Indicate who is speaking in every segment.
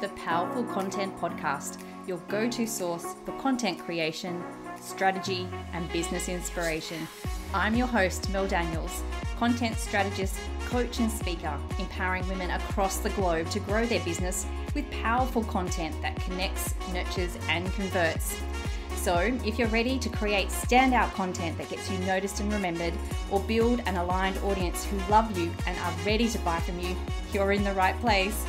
Speaker 1: the Powerful Content Podcast, your go-to source for content creation, strategy, and business inspiration. I'm your host, Mel Daniels, content strategist, coach, and speaker, empowering women across the globe to grow their business with powerful content that connects, nurtures, and converts. So if you're ready to create standout content that gets you noticed and remembered, or build an aligned audience who love you and are ready to buy from you, you're in the right place.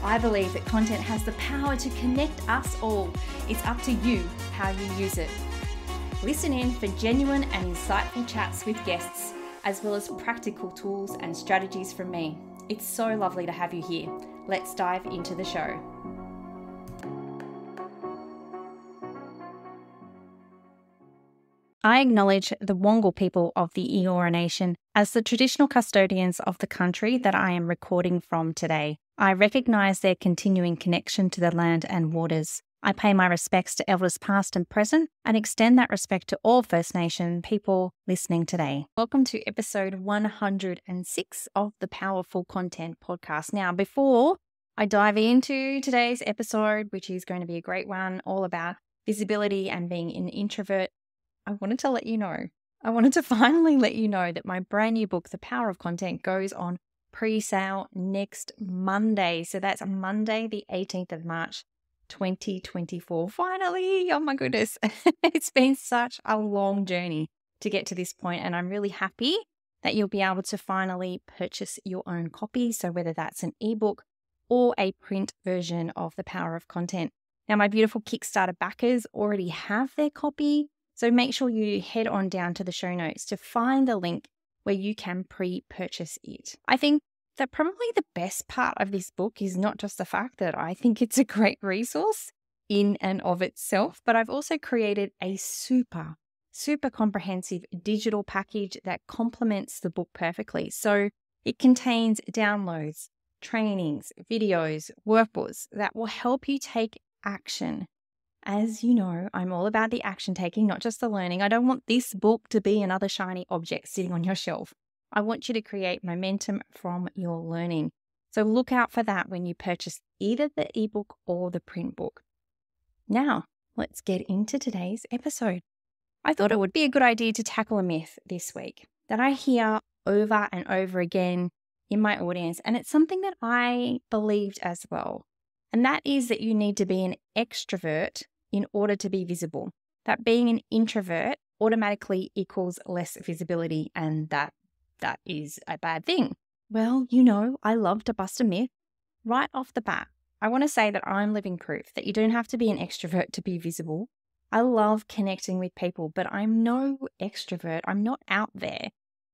Speaker 1: I believe that content has the power to connect us all. It's up to you how you use it. Listen in for genuine and insightful chats with guests, as well as practical tools and strategies from me. It's so lovely to have you here. Let's dive into the show. I acknowledge the Wongal people of the Eora Nation as the traditional custodians of the country that I am recording from today. I recognise their continuing connection to the land and waters. I pay my respects to elders past and present and extend that respect to all First Nation people listening today. Welcome to episode 106 of the Powerful Content Podcast. Now, before I dive into today's episode, which is going to be a great one, all about visibility and being an introvert, I wanted to finally let you know that my brand new book, The Power of Content, goes on pre-sale next Monday. So that's Monday, the 18th of March, 2024. Finally, oh my goodness. It's been such a long journey to get to this point, and I'm really happy that you'll be able to finally purchase your own copy. So whether that's an ebook or a print version of The Power of Content. Now, my beautiful Kickstarter backers already have their copy. So make sure you head on down to the show notes to find the link where you can pre-purchase it. I think that probably the best part of this book is not just the fact that I think it's a great resource in and of itself, but I've also created a super comprehensive digital package that complements the book perfectly. So it contains downloads, trainings, videos, workbooks that will help you take action. As you know, I'm all about the action taking, not just the learning. I don't want this book to be another shiny object sitting on your shelf. I want you to create momentum from your learning. So look out for that when you purchase either the ebook or the print book. Now, let's get into today's episode. I thought it would be a good idea to tackle a myth this week that I hear over and over again in my audience, and it's something that I believed as well. And that is that you need to be an extrovert in order to be visible. That being an introvert automatically equals less visibility, and that is a bad thing. Well, I love to bust a myth right off the bat. I want to say that I'm living proof that you don't have to be an extrovert to be visible. I love connecting with people, but I'm no extrovert. I'm not out there.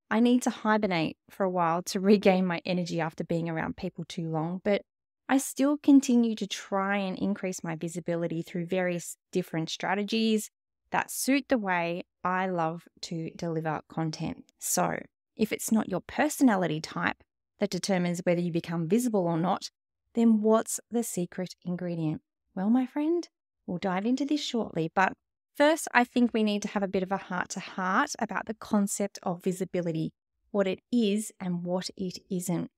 Speaker 1: I need to hibernate for a while to regain my energy after being around people too long, but I still continue to try and increase my visibility through various different strategies that suit the way I love to deliver content. So, if it's not your personality type that determines whether you become visible or not, then what's the secret ingredient? Well, my friend, we'll dive into this shortly, but first, I think we need to have a bit of a heart-to-heart about the concept of visibility, what it is and what it isn't.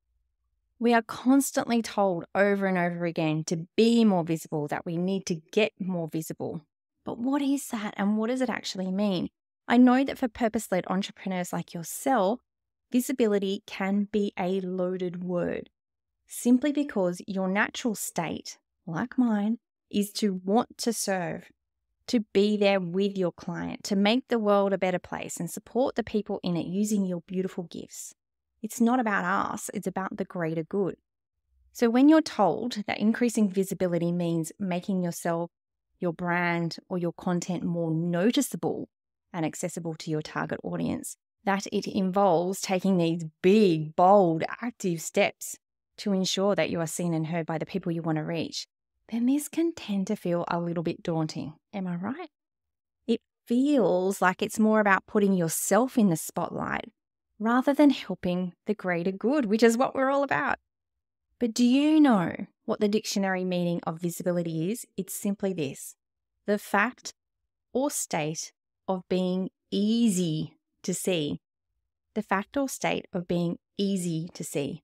Speaker 1: We are constantly told over and over again to be more visible, that we need to get more visible. But what is that and what does it actually mean? I know that for purpose-led entrepreneurs like yourself, visibility can be a loaded word, simply because your natural state, like mine, is to want to serve, to be there with your client, to make the world a better place and support the people in it using your beautiful gifts. It's not about us, it's about the greater good. So when you're told that increasing visibility means making yourself, your brand, or your content more noticeable and accessible to your target audience, that it involves taking these big, bold, active steps to ensure that you are seen and heard by the people you want to reach, then this can tend to feel a little bit daunting. Am I right? It feels like it's more about putting yourself in the spotlight rather than helping the greater good, which is what we're all about. But do you know what the dictionary meaning of visibility is? It's simply this: the fact or state of being easy to see. The fact or state of being easy to see.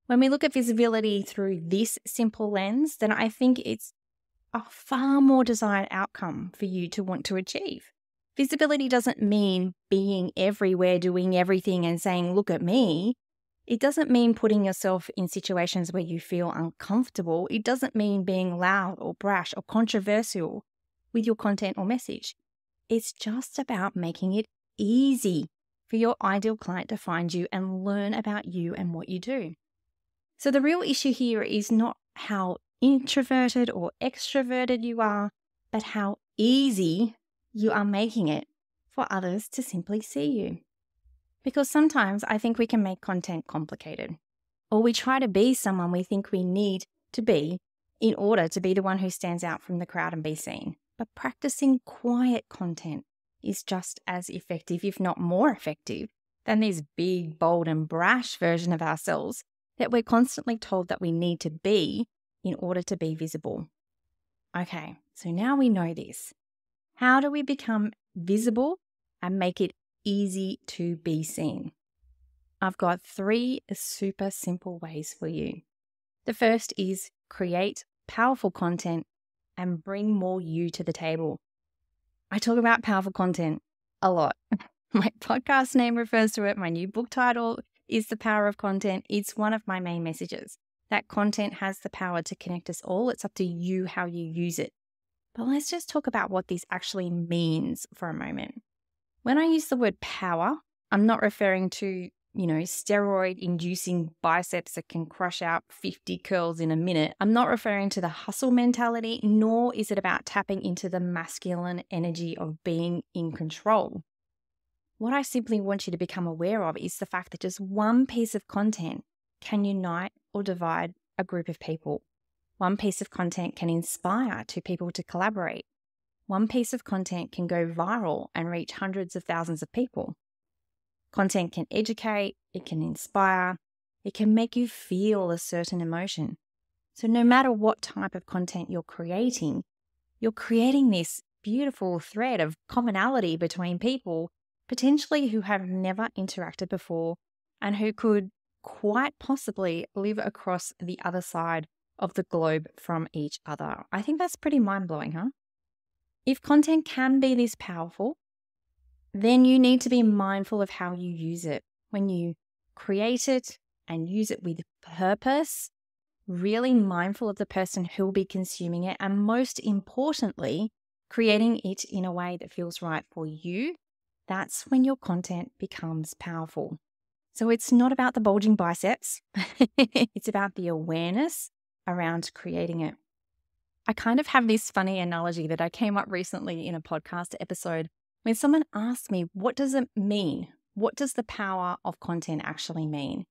Speaker 1: When we look at visibility through this simple lens, then I think it's a far more desired outcome for you to want to achieve. Visibility doesn't mean being everywhere, doing everything and saying, look at me. It doesn't mean putting yourself in situations where you feel uncomfortable. It doesn't mean being loud or brash or controversial with your content or message. It's just about making it easy for your ideal client to find you and learn about you and what you do. So the real issue here is not how introverted or extroverted you are, but how easy you are making it for others to simply see you. Because sometimes I think we can make content complicated, or we try to be someone we think we need to be in order to be the one who stands out from the crowd and be seen. But practicing quiet content is just as effective, if not more effective, than this big, bold, and brash version of ourselves that we're constantly told that we need to be in order to be visible. Okay, so now we know this. How do we become visible and make it easy to be seen? I've got 3 super simple ways for you. The first is create powerful content and bring more you to the table. I talk about powerful content a lot. My podcast name refers to it. My new book title is The Power of Content. It's one of my main messages. That content has the power to connect us all. It's up to you how you use it. But let's just talk about what this actually means for a moment. When I use the word power, I'm not referring to, steroid-inducing biceps that can crush out 50 curls in a minute. I'm not referring to the hustle mentality, nor is it about tapping into the masculine energy of being in control. What I simply want you to become aware of is the fact that just one piece of content can unite or divide a group of people. One piece of content can inspire 2 people to collaborate. One piece of content can go viral and reach hundreds of thousands of people. Content can educate, it can inspire, it can make you feel a certain emotion. So no matter what type of content you're creating this beautiful thread of commonality between people, potentially who have never interacted before and who could quite possibly live across the other side of the globe from each other. I think that's pretty mind-blowing, huh? If content can be this powerful, then you need to be mindful of how you use it. When you create it and use it with purpose, really mindful of the person who will be consuming it, and most importantly, creating it in a way that feels right for you, that's when your content becomes powerful. So it's not about the bulging biceps. It's about the awareness around creating it. I kind of have this funny analogy that I came up recently in a podcast episode when someone asked me, what does it mean? What does the power of content actually mean?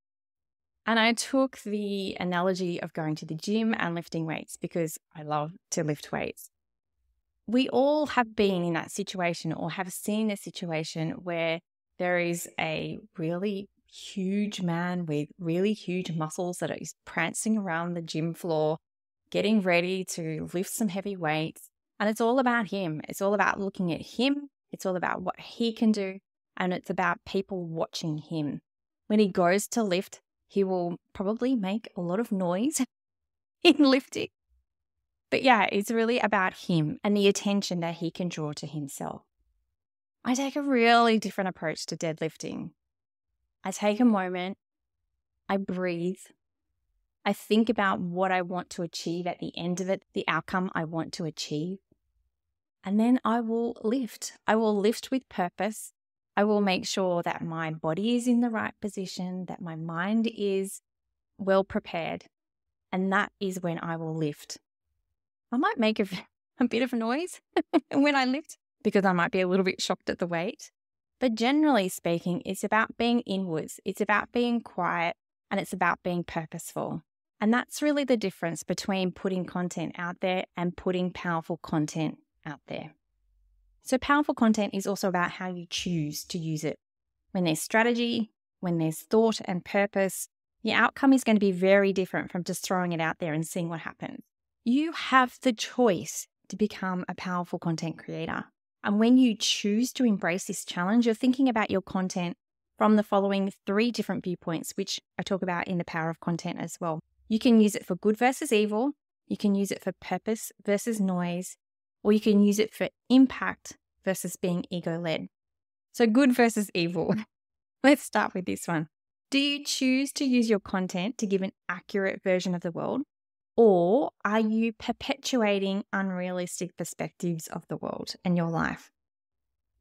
Speaker 1: And I took the analogy of going to the gym and lifting weights because I love to lift weights. We all have been in that situation or have seen a situation where there is a really huge man with really huge muscles that is prancing around the gym floor, getting ready to lift some heavy weights. And it's all about him. It's all about looking at him. It's all about what he can do. And it's about people watching him. When he goes to lift, he will probably make a lot of noise in lifting. But yeah, it's really about him and the attention that he can draw to himself. I take a really different approach to deadlifting. I take a moment, I breathe, I think about what I want to achieve at the end of it, the outcome I want to achieve. And then I will lift. I will lift with purpose. I will make sure that my body is in the right position, that my mind is well prepared. And that is when I will lift. I might make a bit of a noise when I lift because I might be a little bit shocked at the weight. But generally speaking, it's about being inwards. It's about being quiet and it's about being purposeful. And that's really the difference between putting content out there and putting powerful content out there. So powerful content is also about how you choose to use it. When there's strategy, when there's thought and purpose, the outcome is going to be very different from just throwing it out there and seeing what happens. You have the choice to become a powerful content creator. And when you choose to embrace this challenge, you're thinking about your content from the following 3 different viewpoints, which I talk about in The Power of Content as well. You can use it for good versus evil, you can use it for purpose versus noise, or you can use it for impact versus being ego-led. So good versus evil. Let's start with this one. Do you choose to use your content to give an accurate version of the world, or are you perpetuating unrealistic perspectives of the world and your life?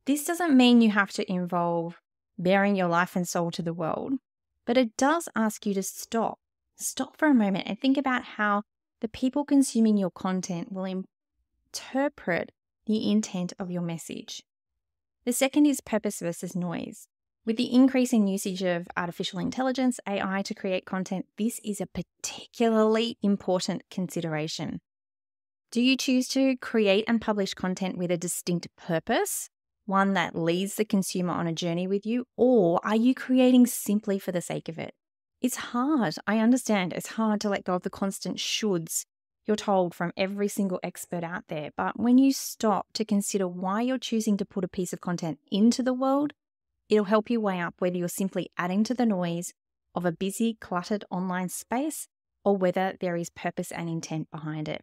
Speaker 1: This doesn't mean you have to involve bearing your life and soul to the world, but it does ask you to stop for a moment and think about how the people consuming your content will interpret the intent of your message. The second is purpose versus noise. With the increasing usage of artificial intelligence, AI, to create content, this is a particularly important consideration. Do you choose to create and publish content with a distinct purpose, one that leads the consumer on a journey with you, or are you creating simply for the sake of it? It's hard. I understand it's hard to let go of the constant shoulds you're told from every single expert out there. But when you stop to consider why you're choosing to put a piece of content into the world, it'll help you weigh up whether you're simply adding to the noise of a busy, cluttered online space or whether there is purpose and intent behind it.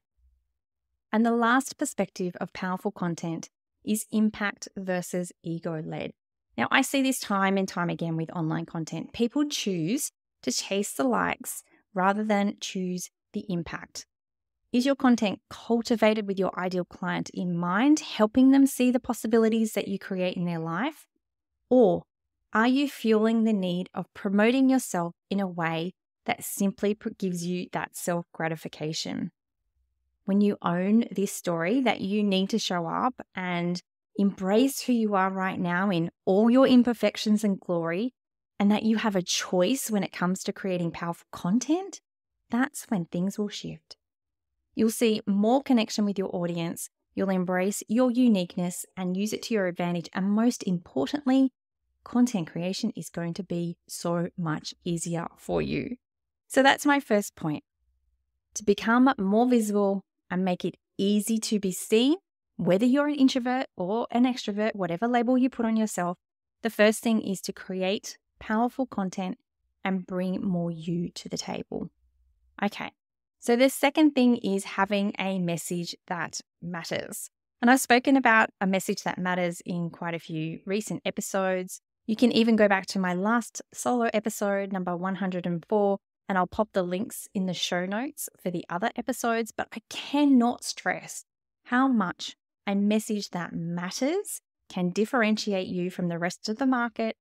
Speaker 1: And the last perspective of powerful content is impact versus ego-led. Now, I see this time and time again with online content. People choose to chase the likes rather than choose the impact. Is your content cultivated with your ideal client in mind, helping them see the possibilities that you create in their life? Or are you fueling the need of promoting yourself in a way that simply gives you that self-gratification? When you own this story that you need to show up and embrace who you are right now in all your imperfections and glory, and that you have a choice when it comes to creating powerful content, that's when things will shift. You'll see more connection with your audience, you'll embrace your uniqueness and use it to your advantage, and most importantly, content creation is going to be so much easier for you. So that's my first point. To become more visible and make it easy to be seen, whether you're an introvert or an extrovert, whatever label you put on yourself, the first thing is to create powerful content and bring more you to the table. Okay, so the second thing is having a message that matters. And I've spoken about a message that matters in quite a few recent episodes. You can even go back to my last solo episode, number 104, and I'll pop the links in the show notes for the other episodes. But I cannot stress how much a message that matters can differentiate you from the rest of the market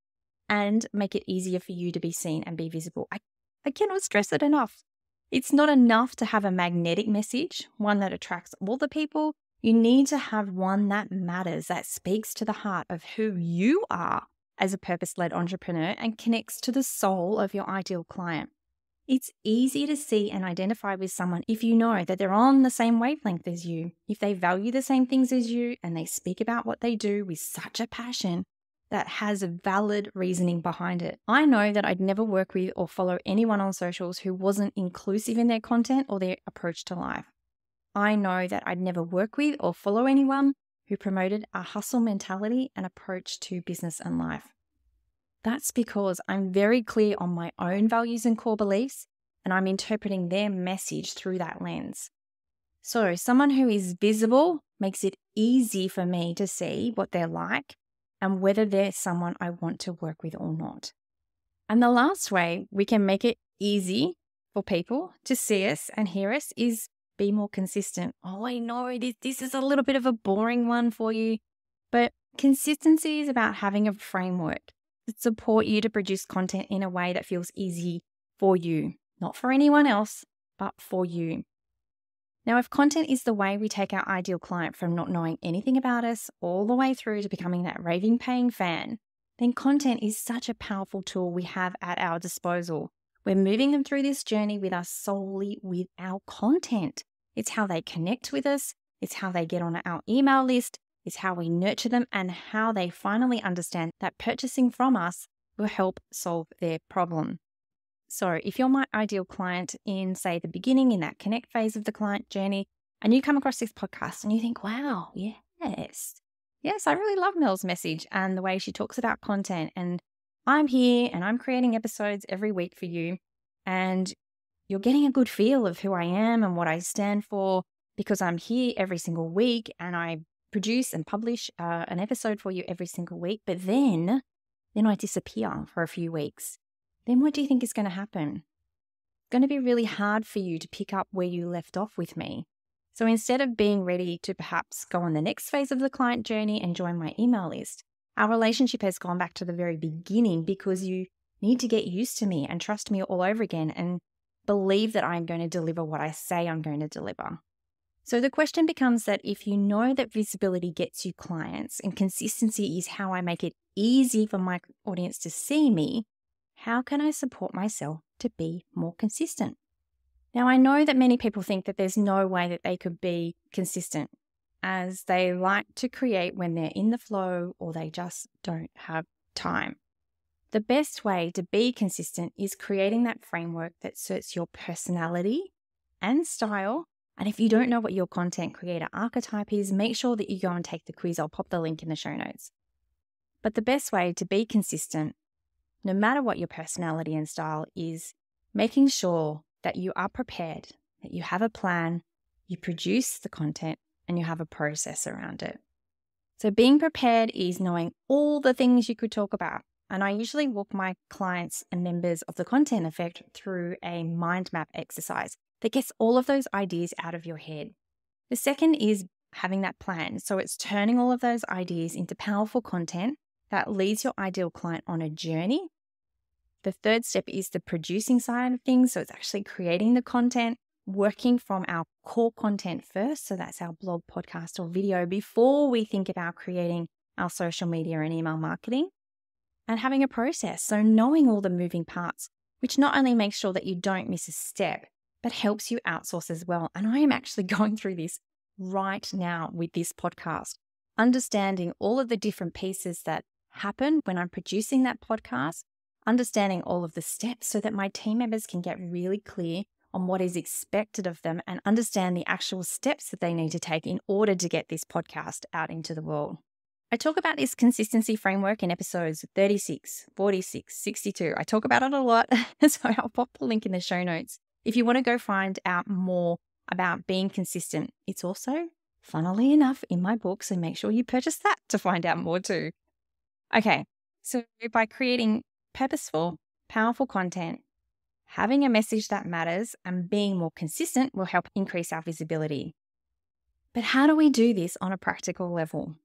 Speaker 1: and make it easier for you to be seen and be visible. I cannot stress it enough. It's not enough to have a magnetic message, one that attracts all the people. You need to have one that matters, that speaks to the heart of who you are as a purpose-led entrepreneur and connects to the soul of your ideal client. It's easy to see and identify with someone if you know that they're on the same wavelength as you, if they value the same things as you, and they speak about what they do with such a passion that has a valid reasoning behind it. I know that I'd never work with or follow anyone on socials who wasn't inclusive in their content or their approach to life. I know that I'd never work with or follow anyone who promoted a hustle mentality and approach to business and life. That's because I'm very clear on my own values and core beliefs, and I'm interpreting their message through that lens. So someone who is visible makes it easy for me to see what they're like and whether they're someone I want to work with or not. And the last way we can make it easy for people to see us and hear us is be more consistent. Oh, I know this is a little bit of a boring one for you, but consistency is about having a framework that support you to produce content in a way that feels easy for you, not for anyone else, but for you. Now, if content is the way we take our ideal client from not knowing anything about us all the way through to becoming that raving paying fan, then content is such a powerful tool we have at our disposal. We're moving them through this journey with us solely with our content. It's how they connect with us. It's how they get on our email list. It's how we nurture them and how they finally understand that purchasing from us will help solve their problem. So if you're my ideal client in, say, the beginning, in that connect phase of the client journey, and you come across this podcast and you think, wow, yes, I really love Mel's message and the way she talks about content and I'm here and I'm creating episodes every week for you, and you're getting a good feel of who I am and what I stand for because I'm here every single week and I produce and publish an episode for you every single week. But then I disappear for a few weeks. Then what do you think is going to happen? It's going to be really hard for you to pick up where you left off with me. So instead of being ready to perhaps go on the next phase of the client journey and join my email list, our relationship has gone back to the very beginning because you need to get used to me and trust me all over again and believe that I'm going to deliver what I say I'm going to deliver. So the question becomes that if you know that visibility gets you clients and consistency is how I make it easy for my audience to see me, how can I support myself to be more consistent? Now, I know that many people think that there's no way that they could be consistent, as they like to create when they're in the flow or they just don't have time. The best way to be consistent is creating that framework that suits your personality and style. And if you don't know what your content creator archetype is, make sure that you go and take the quiz. I'll pop the link in the show notes. But the best way to be consistent, no matter what your personality and style is, making sure that you are prepared, that you have a plan, you produce the content, and you have a process around it. So being prepared is knowing all the things you could talk about. And I usually walk my clients and members of the Content Effect through a mind map exercise that gets all of those ideas out of your head. The second is having that plan. So it's turning all of those ideas into powerful content that leads your ideal client on a journey. The third step is the producing side of things. So it's actually creating the content, working from our core content first. So that's our blog, podcast, or video before we think about creating our social media and email marketing, and having a process. So knowing all the moving parts, which not only makes sure that you don't miss a step, but helps you outsource as well. And I am actually going through this right now with this podcast, understanding all of the different pieces that happen when I'm producing that podcast, understanding all of the steps so that my team members can get really clear on what is expected of them and understand the actual steps that they need to take in order to get this podcast out into the world. I talk about this consistency framework in episodes 36, 46, 62. I talk about it a lot, so I'll pop the link in the show notes. If you want to go find out more about being consistent, it's also, funnily enough, in my book, so make sure you purchase that to find out more too. Okay, so by creating purposeful, powerful content, having a message that matters, and being more consistent will help increase our visibility. But how do we do this on a practical level?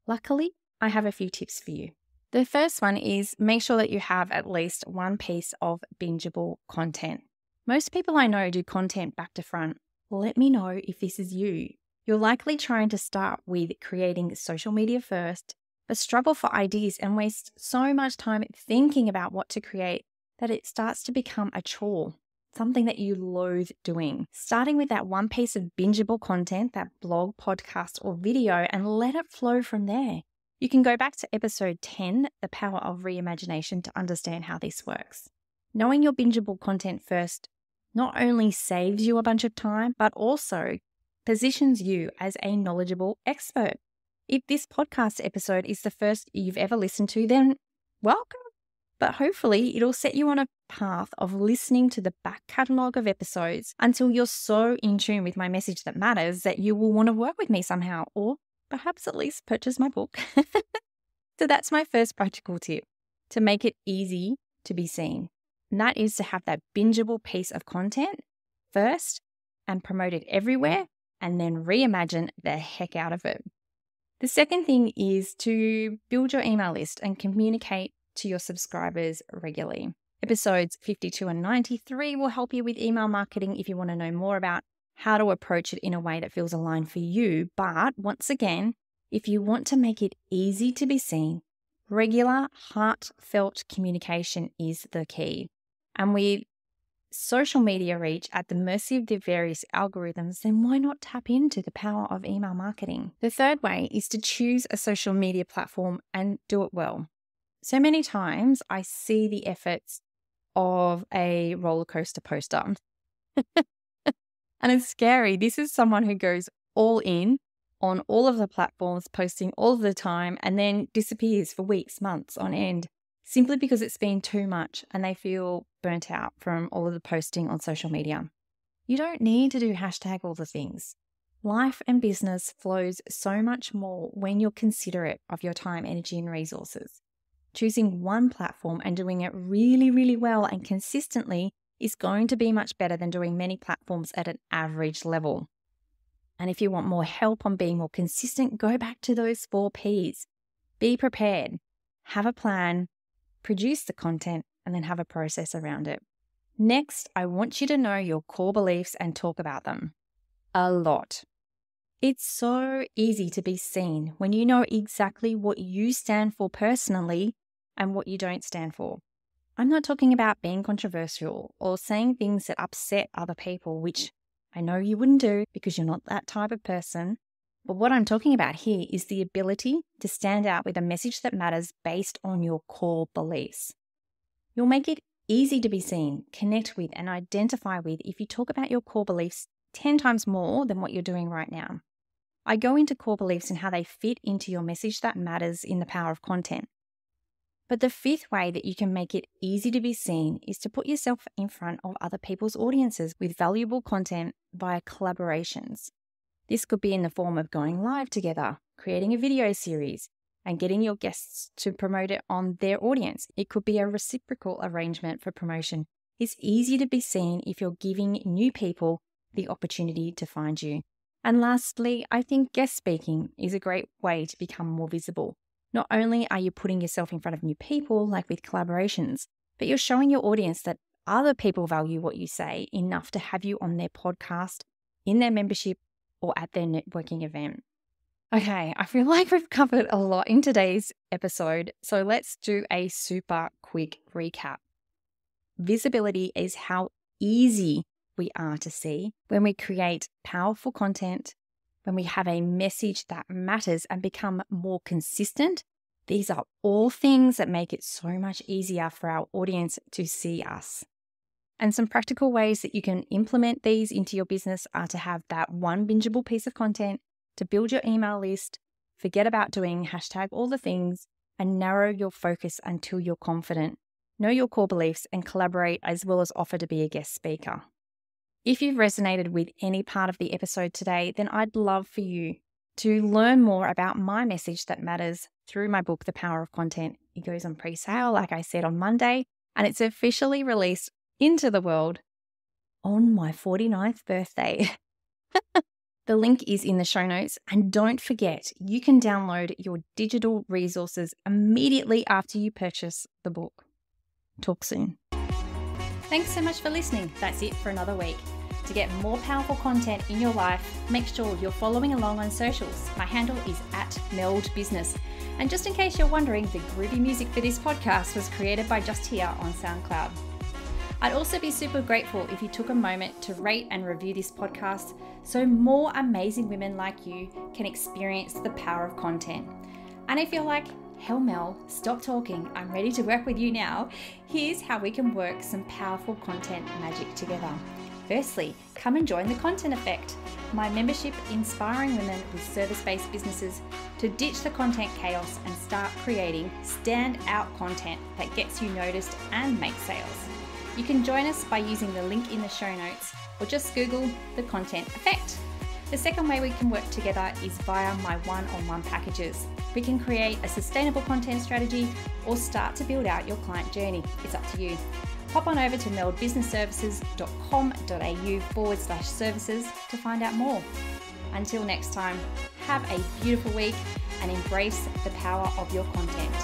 Speaker 1: Luckily, I have a few tips for you. The first one is make sure that you have at least one piece of bingeable content. Most people I know do content back to front. Let me know if this is you. You're likely trying to start with creating social media first, but struggle for ideas and waste so much time thinking about what to create that it starts to become a chore, something that you loathe doing. Starting with that one piece of bingeable content, that blog, podcast, or video, and let it flow from there. You can go back to episode 10, The Power of Reimagination, to understand how this works. Knowing your bingeable content first not only saves you a bunch of time, but also positions you as a knowledgeable expert. If this podcast episode is the first you've ever listened to, then welcome. But hopefully it'll set you on a path of listening to the back catalogue of episodes until you're so in tune with my message that matters that you will want to work with me somehow, or perhaps at least purchase my book. So that's my first practical tip, to make it easy to be seen. And that is to have that bingeable piece of content first and promote it everywhere, and then reimagine the heck out of it. The second thing is to build your email list and communicate to your subscribers regularly. Episodes 52 and 93 will help you with email marketing if you want to know more about how to approach it in a way that feels aligned for you. But once again, if you want to make it easy to be seen, regular, heartfelt communication is the key. And with social media reach at the mercy of the various algorithms, then why not tap into the power of email marketing? The third way is to choose a social media platform and do it well. So many times I see the efforts of a roller coaster poster. And it's scary. This is someone who goes all in on all of the platforms, posting all of the time, and then disappears for weeks, months on end. simply because it's been too much and they feel burnt out from all of the posting on social media. You don't need to do hashtag all the things. Life and business flows so much more when you're considerate of your time, energy, and resources. Choosing one platform and doing it really, really well and consistently is going to be much better than doing many platforms at an average level. And if you want more help on being more consistent, go back to those 4 Ps. Be prepared, have a plan, produce the content, and then have a process around it. Next, I want you to know your core beliefs and talk about them a lot. It's so easy to be seen when you know exactly what you stand for personally and what you don't stand for. I'm not talking about being controversial or saying things that upset other people, which I know you wouldn't do because you're not that type of person. But what I'm talking about here is the ability to stand out with a message that matters based on your core beliefs. You'll make it easy to be seen, connect with, and identify with if you talk about your core beliefs 10 times more than what you're doing right now. I go into core beliefs and how they fit into your message that matters in the power of content. But the 5th way that you can make it easy to be seen is to put yourself in front of other people's audiences with valuable content via collaborations. This could be in the form of going live together, creating a video series, and getting your guests to promote it on their audience. It could be a reciprocal arrangement for promotion. It's easy to be seen if you're giving new people the opportunity to find you. And lastly, I think guest speaking is a great way to become more visible. Not only are you putting yourself in front of new people, like with collaborations, but you're showing your audience that other people value what you say enough to have you on their podcast, in their membership, or at their networking event. Okay, I feel like we've covered a lot in today's episode, so let's do a super quick recap. Visibility is how easy we are to see when we create powerful content, when we have a message that matters and become more consistent. These are all things that make it so much easier for our audience to see us. And some practical ways that you can implement these into your business are to have that one bingeable piece of content, to build your email list, forget about doing hashtag all the things, and narrow your focus until you're confident. Know your core beliefs and collaborate as well as offer to be a guest speaker. If you've resonated with any part of the episode today, then I'd love for you to learn more about my message that matters through my book, The Power of Content. It goes on pre-sale, like I said, on Monday, and it's officially released into the world on my 49th birthday. The link is in the show notes, and don't forget, you can download your digital resources immediately after you purchase the book. Talk soon. Thanks so much for listening. That's it for another week. To get more powerful content in your life, make sure you're following along on socials. My handle is @meldbusiness. And just in case you're wondering, the groovy music for this podcast was created by Just Here on SoundCloud. I'd also be super grateful if you took a moment to rate and review this podcast so more amazing women like you can experience the power of content. And if you're like, hell Mel, stop talking, I'm ready to work with you now, here's how we can work some powerful content magic together. Firstly, come and join the Content Effect, my membership inspiring women with service-based businesses to ditch the content chaos and start creating stand-out content that gets you noticed and makes sales. You can join us by using the link in the show notes or just Google the Content Effect. The second way we can work together is via my one-on-one packages. We can create a sustainable content strategy or start to build out your client journey. It's up to you. Pop on over to meldbusinessservices.com.au/services to find out more. Until next time, have a beautiful week and embrace the power of your content.